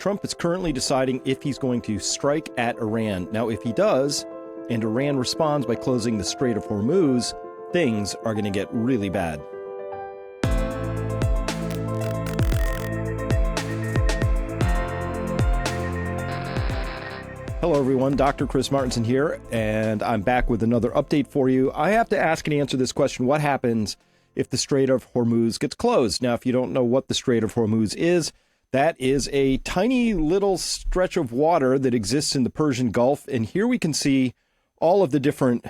Trump is currently deciding if he's going to strike at Iran. Now, if he does, and Iran responds by closing the Strait of Hormuz, things are going to get really bad. Hello, everyone. Dr. Chris Martenson here, and I'm back with another update for you. I have to ask and answer this question: what happens if the Strait of Hormuz gets closed? Now, if you don't know what the Strait of Hormuz is, that is a tiny little stretch of water that exists in the Persian Gulf. And here we can see all of the different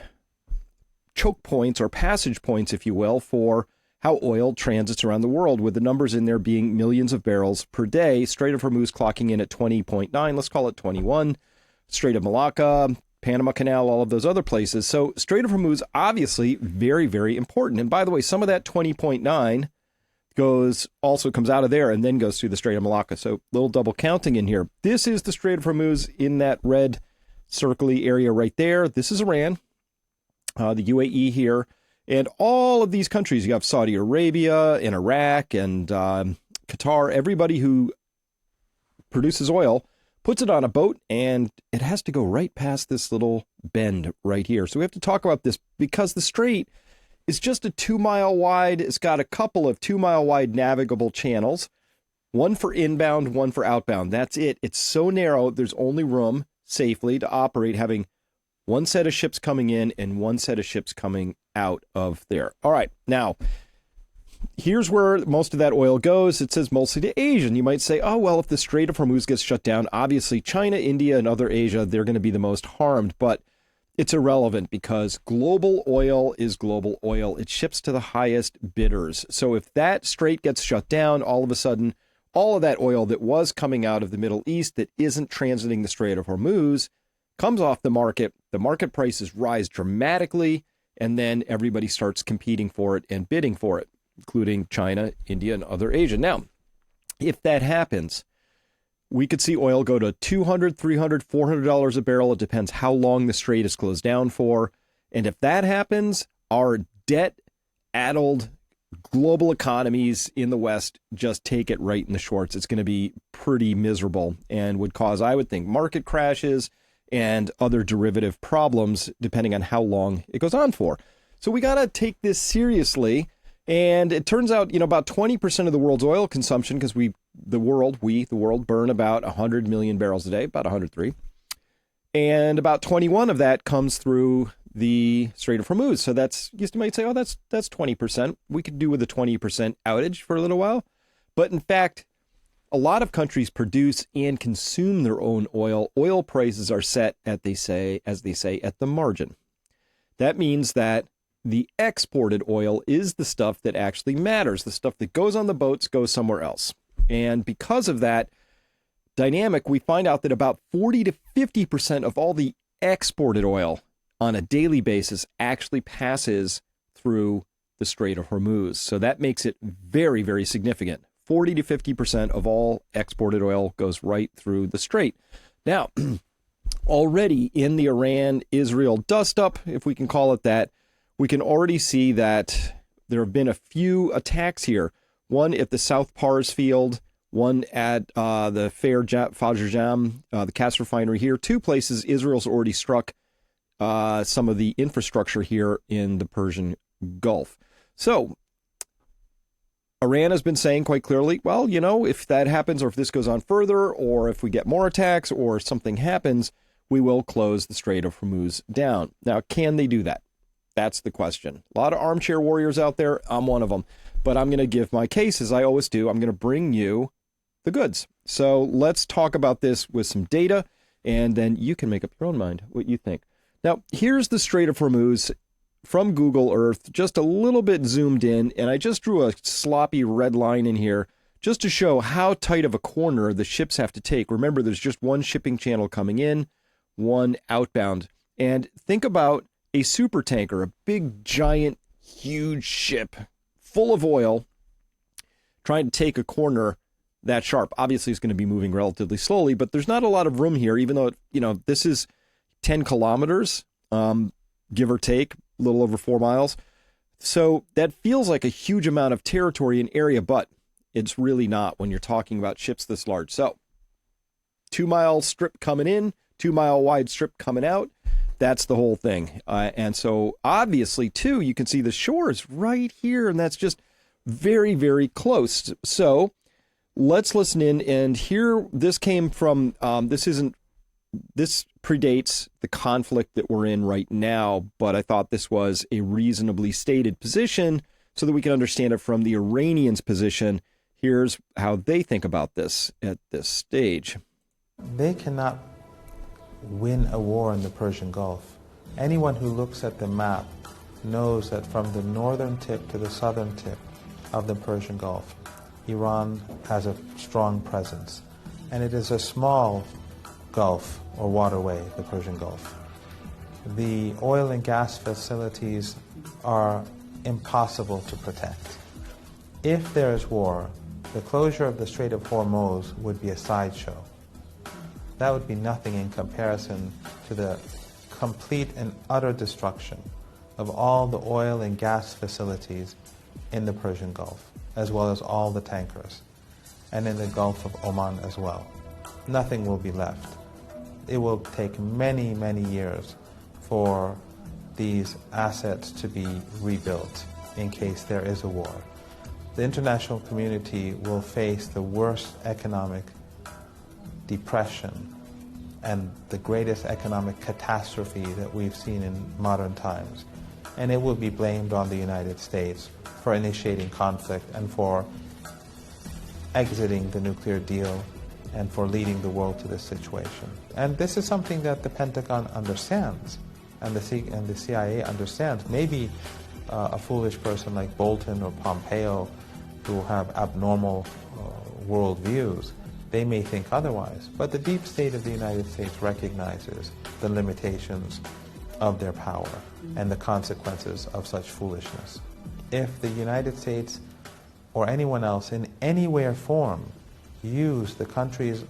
choke points or passage points, if you will, for how oil transits around the world, with the numbers in there being millions of barrels per day. Strait of Hormuz clocking in at 20.9, let's call it 21. Strait of Malacca, Panama Canal, all of those other places. So Strait of Hormuz, obviously very, very important. And by the way, some of that 20.9 also comes out of there and then goes through the Strait of Malacca. So little double counting in here. This is the Strait of Hormuz in that red circly area right there. This is Iran, the UAE here, and all of these countries. You have Saudi Arabia and Iraq and Qatar. Everybody who produces oil puts it on a boat, and it has to go right past this little bend right here. So we have to talk about this because the strait is just a 2-mile wide. It's got a couple of 2-mile wide navigable channels, one for inbound, one for outbound. That's it. It's so narrow, there's only room safely to operate, having one set of ships coming in and one set of ships coming out of there. All right, now, here's where most of that oil goes. It says mostly to Asia. And you might say, oh, well, if the Strait of Hormuz gets shut down, obviously China, India, and other Asia, they're going to be the most harmed. But it's irrelevant because global oil is global oil. It ships to the highest bidders. So if that strait gets shut down, all of a sudden, all of that oil that was coming out of the Middle East that isn't transiting the Strait of Hormuz comes off the market. The market prices rise dramatically, and then everybody starts competing for it and bidding for it, including China, India, and other Asia. Now, if that happens, we could see oil go to $200, $300, $400 a barrel. It depends how long the strait is closed down for. And if that happens, our debt-addled global economies in the West just take it right in the shorts. It's going to be pretty miserable and would cause, I would think, market crashes and other derivative problems depending on how long it goes on for. So we got to take this seriously. And it turns out, about 20% of the world's oil consumption, because the world burn about 100 million barrels a day, about 103. And about 21 of that comes through the Strait of Hormuz. So you might say, oh, that's 20%. We could do with a 20% outage for a little while. But in fact, a lot of countries produce and consume their own oil. Oil prices are set, as they say, at the margin. That means that the exported oil is the stuff that actually matters. The stuff that goes on the boats goes somewhere else. And because of that dynamic, we find out that about 40 to 50% of all the exported oil on a daily basis actually passes through the Strait of Hormuz. So that makes it very, very significant. 40 to 50% of all exported oil goes right through the strait. Now, already in the Iran-Israel dust-up, if we can call it that, we can already see that there have been a few attacks here. One at the South Pars field, one at the Fajr Jam, the Cass refinery here. Two places Israel's already struck some of the infrastructure here in the Persian Gulf. So Iran has been saying quite clearly, well, if that happens, or if this goes on further, or if we get more attacks, or something happens, we will close the Strait of Hormuz down. Now, can they do that? That's the question. A lot of armchair warriors out there. I'm one of them. But I'm going to give my case, as I always do. I'm going to bring you the goods. So let's talk about this with some data, and then you can make up your own mind what you think. Now, here's the Strait of Hormuz from Google Earth, just a little bit zoomed in, and I just drew a sloppy red line in here just to show how tight of a corner the ships have to take. Remember, there's just one shipping channel coming in, one outbound. And think about a super tanker, a big, giant, huge ship full of oil trying to take a corner that sharp. Obviously, it's going to be moving relatively slowly, but there's not a lot of room here, even though, this is 10 kilometers, give or take, a little over 4 miles. So that feels like a huge amount of territory and area, but it's really not when you're talking about ships this large. So 2-mile strip coming in, 2-mile wide strip coming out. That's the whole thing. And so obviously, too, you can see the shore is right here, and that's just very, very close. So let's listen in and hear. This came from, this predates the conflict that we're in right now, but I thought this was a reasonably stated position so that we can understand it from the Iranians' position. Here's how they think about this at this stage. They cannot win a war in the Persian Gulf. Anyone who looks at the map knows that from the northern tip to the southern tip of the Persian Gulf, Iran has a strong presence. And it is a small gulf or waterway, the Persian Gulf. The oil and gas facilities are impossible to protect. If there is war, the closure of the Strait of Hormuz would be a sideshow. That would be nothing in comparison to the complete and utter destruction of all the oil and gas facilities in the Persian Gulf, as well as all the tankers, and in the Gulf of Oman as well. Nothing will be left. It will take many, many years for these assets to be rebuilt in case there is a war. The international community will face the worst economic depression and the greatest economic catastrophe that we've seen in modern times. And it will be blamed on the United States for initiating conflict and for exiting the nuclear deal and for leading the world to this situation. And this is something that the Pentagon understands and the CIA understands. Maybe a foolish person like Bolton or Pompeo who have abnormal world views, they may think otherwise. But the deep state of the United States recognizes the limitations of their power and the consequences of such foolishness. If the United States or anyone else in any way or form use the countries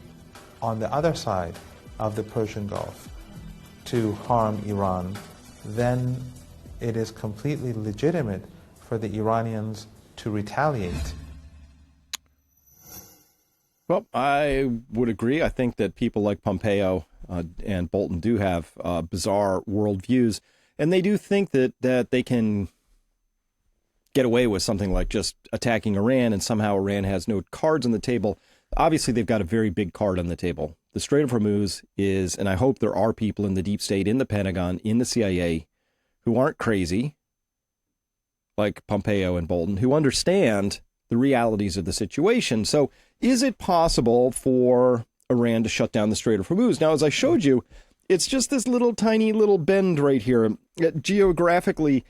on the other side of the Persian Gulf to harm Iran, then it is completely legitimate for the Iranians to retaliate. Well, I would agree. I think that people like Pompeo and Bolton do have bizarre worldviews, and they do think that they can get away with something like just attacking Iran, and somehow Iran has no cards on the table. Obviously, they've got a very big card on the table. The Strait of Hormuz is, and I hope there are people in the deep state, in the Pentagon, in the CIA, who aren't crazy, like Pompeo and Bolton, who understand the realities of the situation. So is it possible for Iran to shut down the Strait of Hormuz? Now, as I showed you, it's just this little tiny little bend right here. Geographically,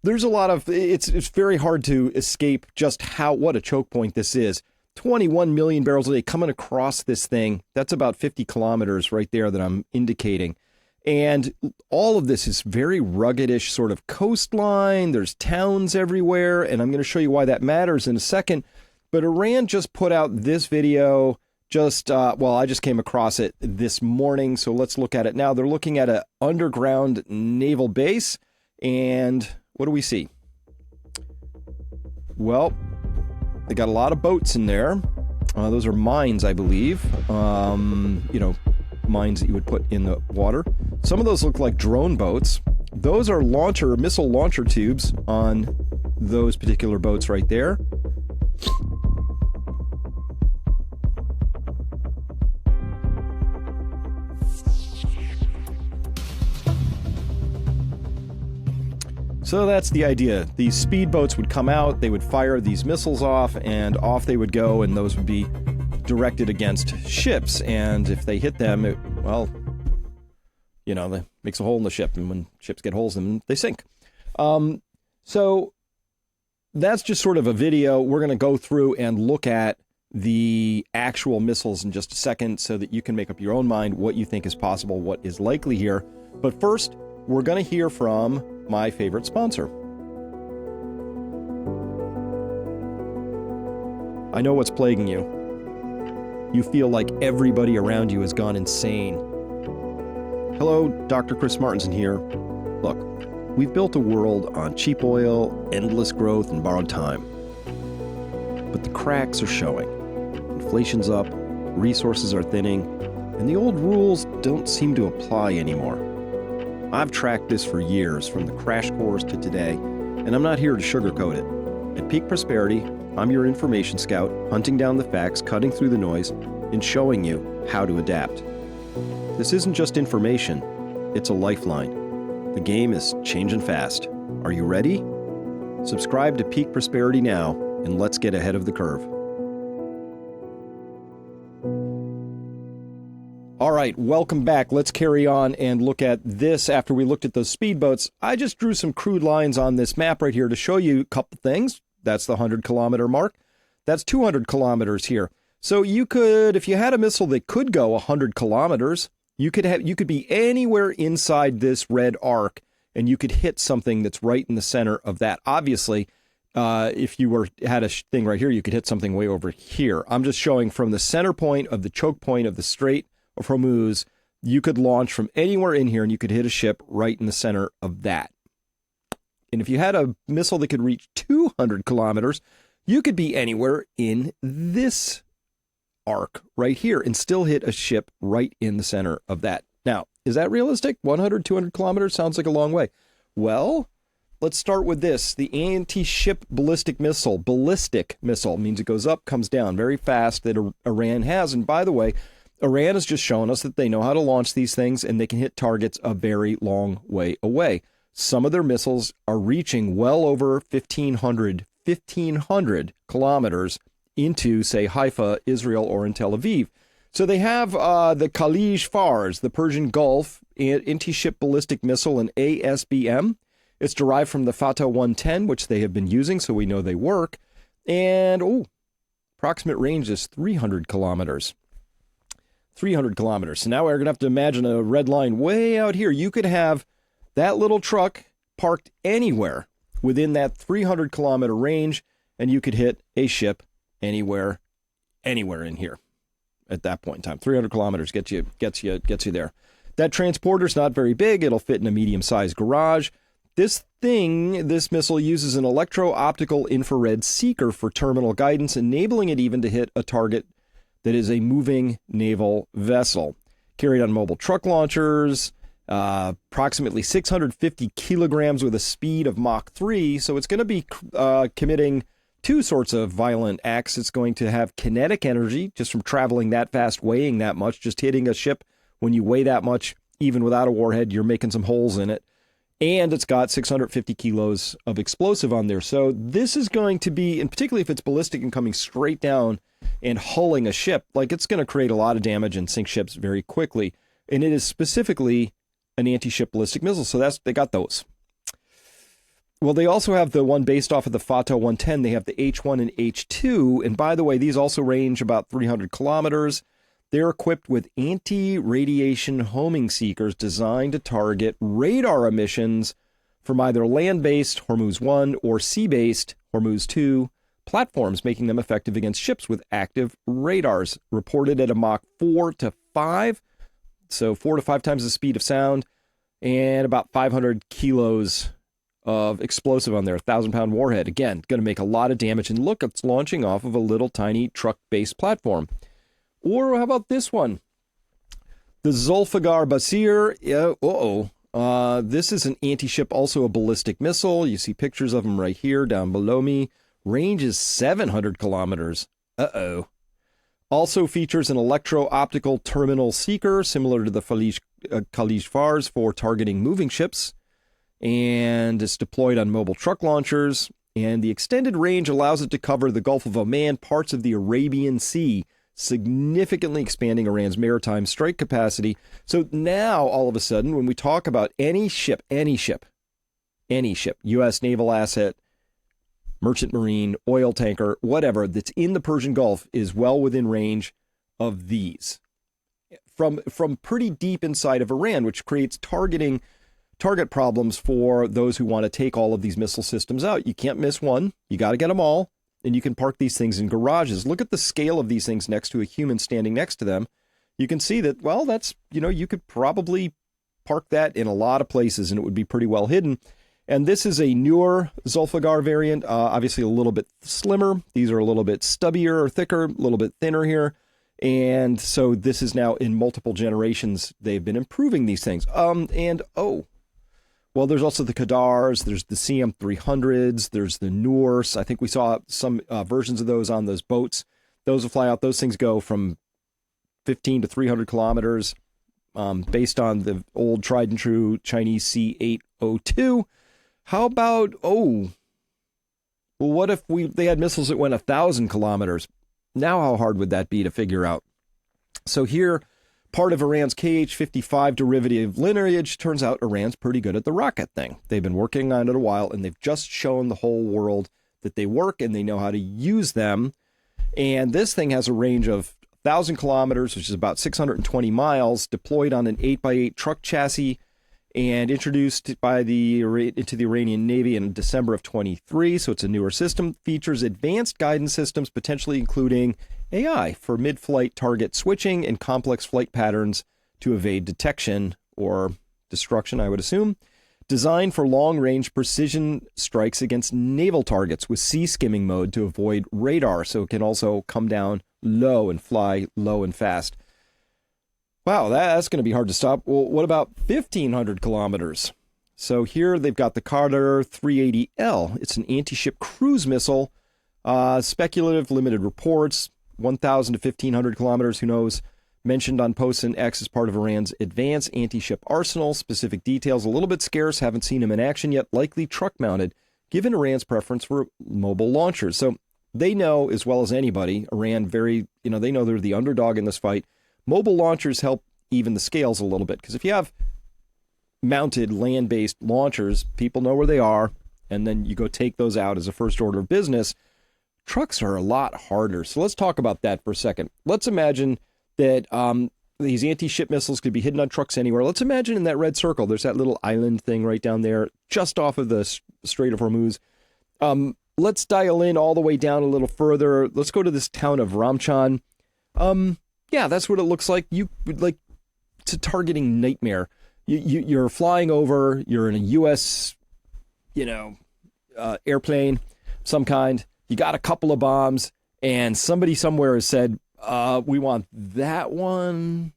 there's a lot of, it's very hard to escape just what a choke point this is. 21 million barrels a day coming across this thing. That's about 50 kilometers right there that I'm indicating. And all of this is very ruggedish sort of coastline. There's towns everywhere, and I'm going to show you why that matters in a second. But Iran just put out this video I just came across it this morning, so let's look at it now. They're looking at an underground naval base, and what do we see? Well, they got a lot of boats in there. Those are mines, I believe. Mines that you would put in the water. Some of those look like drone boats. Those are missile launcher tubes on those particular boats right there. So that's the idea. These speedboats would come out, they would fire these missiles off, and off they would go, and those would be directed against ships. And if they hit them, that makes a hole in the ship, and when ships get holes in them, they sink. So that's just sort of a video. We're going to go through and look at the actual missiles in just a second so that you can make up your own mind what you think is possible, what is likely here. But first, we're going to hear from my favorite sponsor. I know what's plaguing you. You feel like everybody around you has gone insane. Hello, Dr. Chris Martinson here. Look, we've built a world on cheap oil, endless growth, and borrowed time. But the cracks are showing. Inflation's up, resources are thinning, and the old rules don't seem to apply anymore. I've tracked this for years, from the crash course to today, and I'm not here to sugarcoat it. At Peak Prosperity, I'm your information scout, hunting down the facts, cutting through the noise, and showing you how to adapt. This isn't just information, it's a lifeline. The game is changing fast. Are you ready? Subscribe to Peak Prosperity now, and let's get ahead of the curve. All right, welcome back. Let's carry on and look at this after we looked at those speedboats. I just drew some crude lines on this map right here to show you a couple things. That's the 100-kilometer mark. That's 200 kilometers here. So you could, if you had a missile that could go 100 kilometers, you could be anywhere inside this red arc, and you could hit something that's right in the center of that. Obviously, if you had a thing right here, you could hit something way over here. I'm just showing from the center point of the choke point of the Strait of Hormuz, you could launch from anywhere in here and you could hit a ship right in the center of that. And if you had a missile that could reach 200 kilometers, you could be anywhere in this arc right here and still hit a ship right in the center of that. Now, is that realistic? 100, 200 kilometers sounds like a long way. Well, let's start with this. The anti-ship ballistic missile. Ballistic missile means it goes up, comes down very fast, that Iran has. And by the way, Iran has just shown us that they know how to launch these things and they can hit targets a very long way away. Some of their missiles are reaching well over 1,500 kilometers into, say, Haifa, Israel, or in Tel Aviv. So they have the Khalij Fars, the Persian Gulf anti-ship ballistic missile, and ASBM. It's derived from the Fatah 110, which they have been using, so we know they work. And, approximate range is 300 kilometers. 300 kilometers. So now we're going to have to imagine a red line way out here. You could have that little truck parked anywhere within that 300 kilometer range, and you could hit a ship anywhere in here at that point in time. 300 kilometers gets you there. That transporter's not very big. It'll fit in a medium-sized garage. This missile uses an electro-optical infrared seeker for terminal guidance, enabling it even to hit a target that is a moving naval vessel. Carried on mobile truck launchers, approximately 650 kilograms with a speed of Mach 3. So it's going to be committing two sorts of violent acts. It's going to have kinetic energy just from traveling that fast, weighing that much, just hitting a ship. When you weigh that much, even without a warhead, you're making some holes in it. And it's got 650 kilos of explosive on there. So this is going to be, and particularly if it's ballistic and coming straight down and hulling a ship, like it's going to create a lot of damage and sink ships very quickly. And it is specifically an anti-ship ballistic missile. So they got those. Well, they also have the one based off of the Fatah 110. They have the H1 and H2. And by the way, these also range about 300 kilometers. They're equipped with anti-radiation homing seekers designed to target radar emissions from either land-based Hormuz 1 or sea-based Hormuz 2 platforms, making them effective against ships with active radars, reported at a Mach 4 to 5, so 4 to 5 times the speed of sound, and about 500 kilos of explosive on there, 1,000-pound warhead. Again, going to make a lot of damage. And look, it's launching off of a little tiny truck-based platform. Or how about this one? The Zulfiqar Basir. This is an anti-ship, also a ballistic missile. You see pictures of them right here down below me. Range is 700 kilometers. Also features an electro-optical terminal seeker, similar to the Khalij Fars, for targeting moving ships. And it's deployed on mobile truck launchers. And the extended range allows it to cover the Gulf of Oman, parts of the Arabian Sea, significantly expanding Iran's maritime strike capacity. So now, all of a sudden, when we talk about any ship, U.S. naval asset, merchant marine, oil tanker, whatever, that's in the Persian Gulf is well within range of these. From pretty deep inside of Iran, which creates target problems for those who want to take all of these missile systems out. You can't miss one. You got to get them all. And you can park these things in garages. Look at the scale of these things next to a human standing next to them. You can see that, well, that's, you could probably park that in a lot of places and it would be pretty well hidden. And this is a newer Zulfiqar variant, obviously a little bit slimmer. These are a little bit stubbier or thicker, a little bit thinner here. And so this is now in multiple generations. They've been improving these things. Well, there's also the Qadars, there's the CM300s, there's the Noors. I think we saw some versions of those on those boats. Those will fly out. Those things go from 15 to 300 kilometers based on the old tried and true Chinese C-802. How about, what if they had missiles that went 1,000 kilometers? Now how hard would that be to figure out? So here, part of Iran's Kh-55 derivative lineage, turns out Iran's pretty good at the rocket thing. They've been working on it a while, and they've just shown the whole world that they work and they know how to use them. And this thing has a range of 1,000 kilometers, which is about 620 miles, deployed on an 8x8 truck chassis, and introduced into the Iranian Navy in December of 23. So it's a newer system. Features advanced guidance systems, potentially including AI for mid-flight target switching and complex flight patterns to evade detection or destruction, I would assume. Designed for long-range precision strikes against naval targets with sea-skimming mode to avoid radar, so it can also come down low and fly low and fast. Wow, that's going to be hard to stop. Well, what about 1,500 kilometers? So here they've got the Carter 380L. It's an anti-ship cruise missile. Speculative, limited reports. 1,000 to 1,500 kilometers, who knows? Mentioned on posts and X as part of Iran's advanced anti-ship arsenal. Specific details a little bit scarce. Haven't seen them in action yet. Likely truck-mounted, given Iran's preference for mobile launchers. So they know as well as anybody, Iran they know they're the underdog in this fight. Mobile launchers help even the scales a little bit, because if you have mounted land-based launchers, people know where they are, and then you go take those out as a first order of business. Trucks are a lot harder. So let's talk about that for a second. Let's imagine that these anti-ship missiles could be hidden on trucks anywhere. Let's imagine in that red circle, there's that little island thing right down there, just off of the Strait of Hormuz. Let's dial in all the way down a little further. Let's go to this town of Ramchan. Yeah, that's what it looks like. It's a targeting nightmare. You're flying over. You're in a U.S. Airplane, some kind. You got a couple of bombs, and somebody somewhere has said, "We want that one."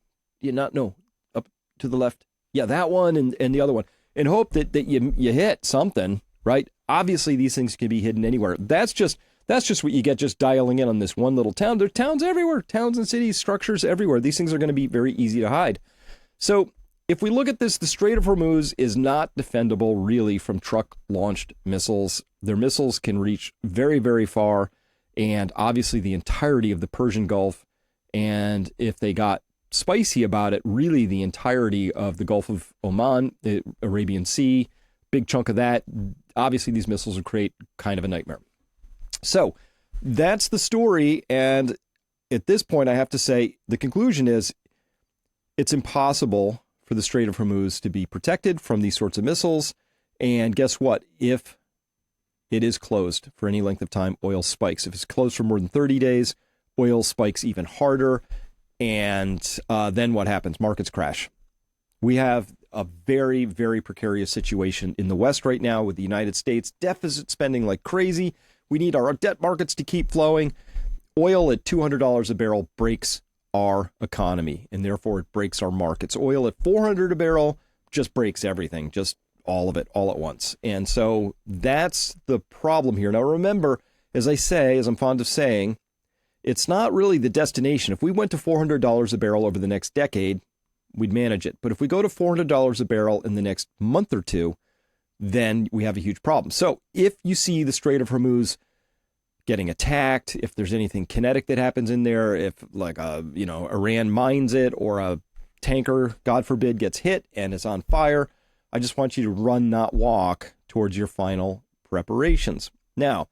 Up to the left. Yeah, that one and the other one, in hope that you hit something, right? Obviously, these things can be hidden anywhere. That's just what you get just dialing in on this one little town. There are towns everywhere, towns and cities, structures everywhere. These things are going to be very easy to hide. So if we look at this, the Strait of Hormuz is not defendable really from truck-launched missiles. Their missiles can reach very, very far, and obviously the entirety of the Persian Gulf. And if they got spicy about it, really the entirety of the Gulf of Oman, the Arabian Sea, big chunk of that. Obviously, these missiles would create kind of a nightmare. So that's the story. And at this point, I have to say the conclusion is it's impossible for the Strait of Hormuz to be protected from these sorts of missiles. And guess what? If it is closed for any length of time, oil spikes. If it's closed for more than 30 days, oil spikes even harder. And then what happens? Markets crash. We have a very, very precarious situation in the West right now with the United States deficit spending like crazy. We need our debt markets to keep flowing. Oil at $200 a barrel breaks our economy, and therefore it breaks our markets. Oil at $400 a barrel just breaks everything, just all of it, all at once. And so that's the problem here. Now remember, as I'm fond of saying, it's not really the destination. If we went to $400 a barrel over the next decade, we'd manage it. But if we go to $400 a barrel in the next month or two, then we have a huge problem. So if you see the Strait of Hormuz getting attacked, if there's anything kinetic that happens in there, if Iran mines it or a tanker, God forbid, gets hit and is on fire, I just want you to run, not walk, towards your final preparations. Now,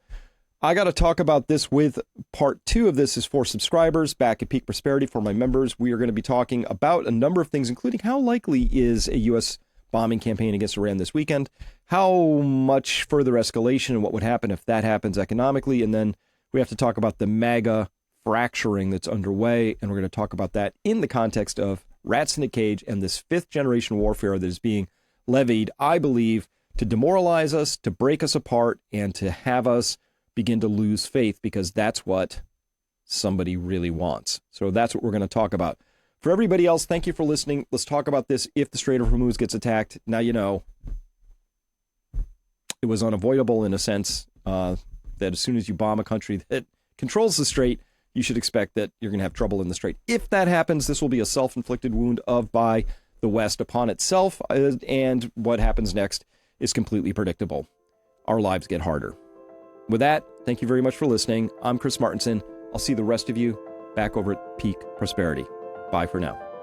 I got to talk about this with part 2 of this is for subscribers back at Peak Prosperity. For my members, we are going to be talking about a number of things, including how likely is a U.S. bombing campaign against Iran this weekend, how much further escalation and what would happen if that happens economically, and then we have to talk about the MAGA fracturing that's underway, and we're going to talk about that in the context of rats in a cage and this 5th-generation warfare that is being levied, I believe, to demoralize us, to break us apart, and to have us begin to lose faith, because that's what somebody really wants. So that's what we're going to talk about. For everybody else, thank you for listening. Let's talk about this. If the Strait of Hormuz gets attacked, now you know it was unavoidable in a sense that as soon as you bomb a country that controls the strait, you should expect that you're going to have trouble in the strait. If that happens, this will be a self-inflicted wound by the West upon itself, and what happens next is completely predictable. Our lives get harder. With that, thank you very much for listening. I'm Chris Martenson. I'll see the rest of you back over at Peak Prosperity. Bye for now.